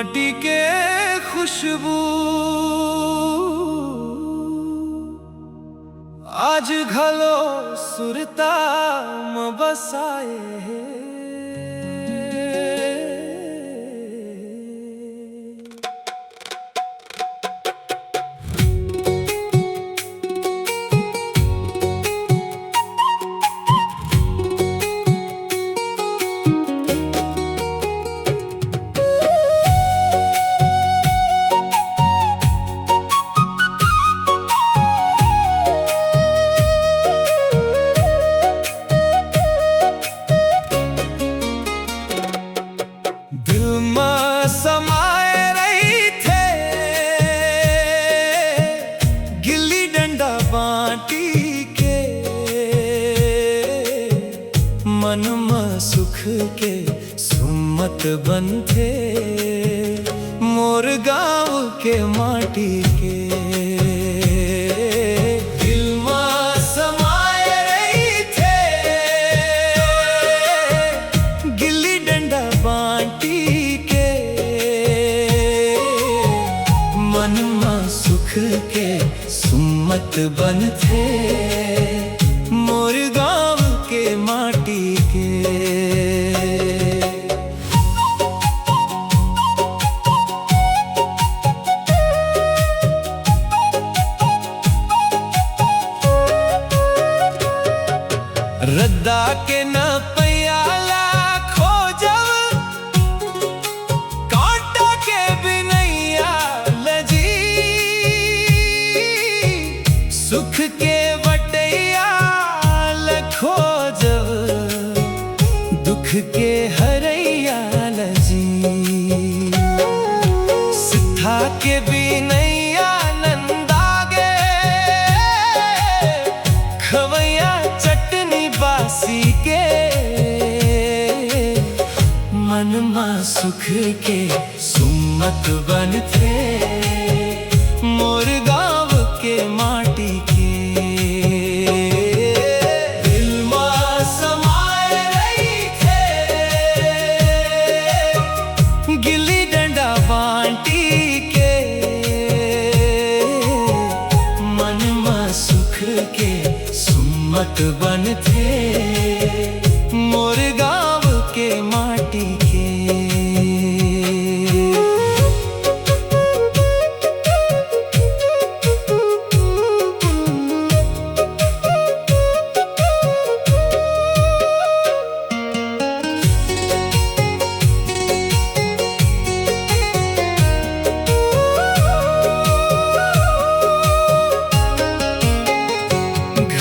माटी के खुशबू आज घलो सुरता म बसाए। दिल में समाए रही थे गिल्ली डंडा बांटी के, मन में सुख के सुमत बंधे मोर गाँव के माटी के। दिल में समाए रही थे गिल्ली डंडा बांटी के, मन में सुख के सुमत बन थे मोर गाँव के माटी के। रद्दा के न पैयाला खोजब, कांटा के बिनैया लजी, सुख के बटैया खोजब, दुख के हरैया लजी। सिद्धा के बिनैया नंदागे, खवैया चटनी बासी के, मन में सुख के सुमत बन थे मोर गाँव के माटी के। दिल में समाए रही थे गिल्ली डंडा बांटी के, मन में सुख के सुमत बन थे मोर गाँव के माटी के।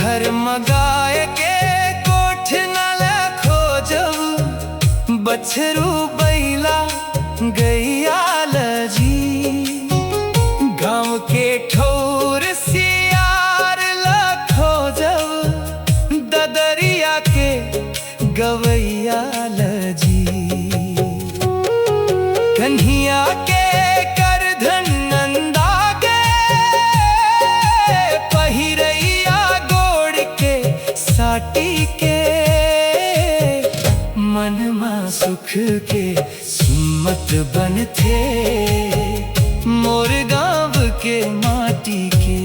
घर मगाए के कोठ न खोजब, बछरू बैला गैया लजी, गाँव के ठौर सियार खोजब, ददरिया के गवैया लजी। कन्हिया के करधन नंदागे, पहिरैया गोड़ के साटी के, मन में सुख के सुमत बन थे मोर गाँव के माटी के।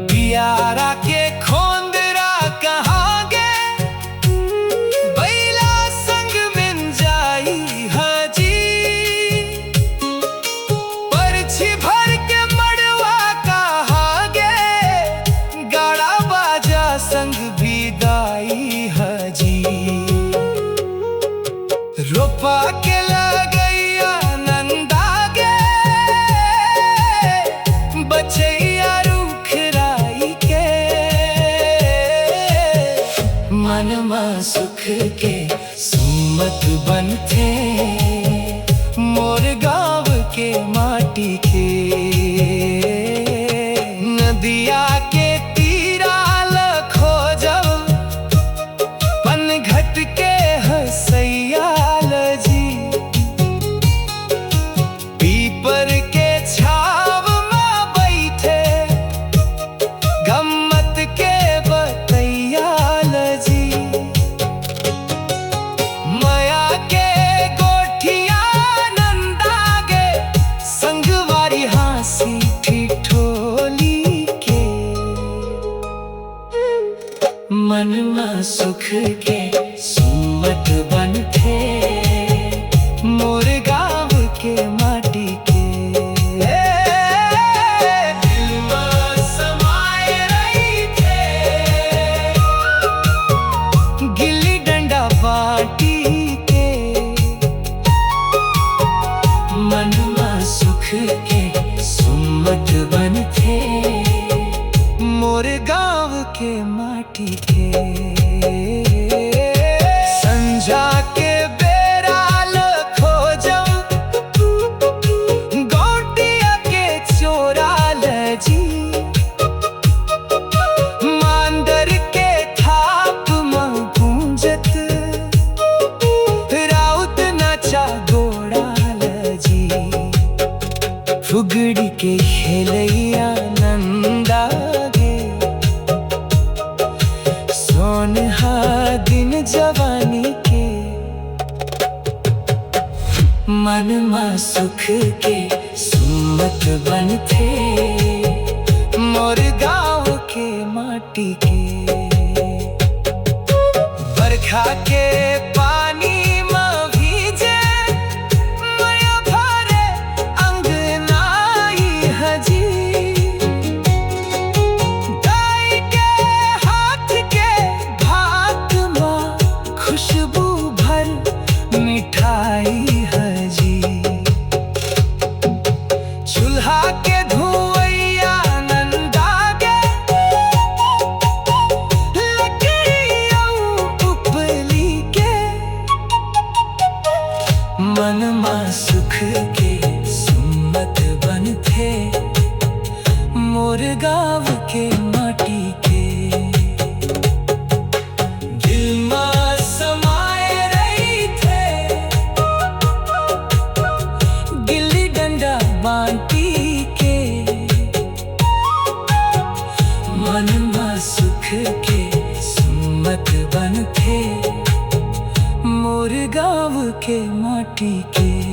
बियारा के खोंदरा कहाँ गे, बैला संग मिल जाई हजी, परछी भर के मड़वा कहाँ गे, गाड़ा बाजा के सुम्मत बन थे, मोर गाँव के माटी के। संझा के बेराल खोजम, गोटिया के चोराल जी, मांदर के थाप में गूंजत, राउत नाचा गोड़ाल जी। फुगड़ी के खेलैया नंदा गे, सोनहा दिन जवानी के। मन में सुख के सुम्मत बन थे, मोर गाँव के माटी के। बरखा के पानी में भीजे, मैया भरे अंगनाई हजी। गाय के हाथ के भात में खुशबू भर मिठाई हजी। चूल्हा के धुइया नंदा गे, लकड़िया उपली के। मन में सुख के सुम्मत बन थे, मोर गाँव के माटी के। दिल में समाये रही थे, गिल्ली डंडा बांटी के। मन में सुख के सुम्मत बन थे, मोर गाँव के माटी के।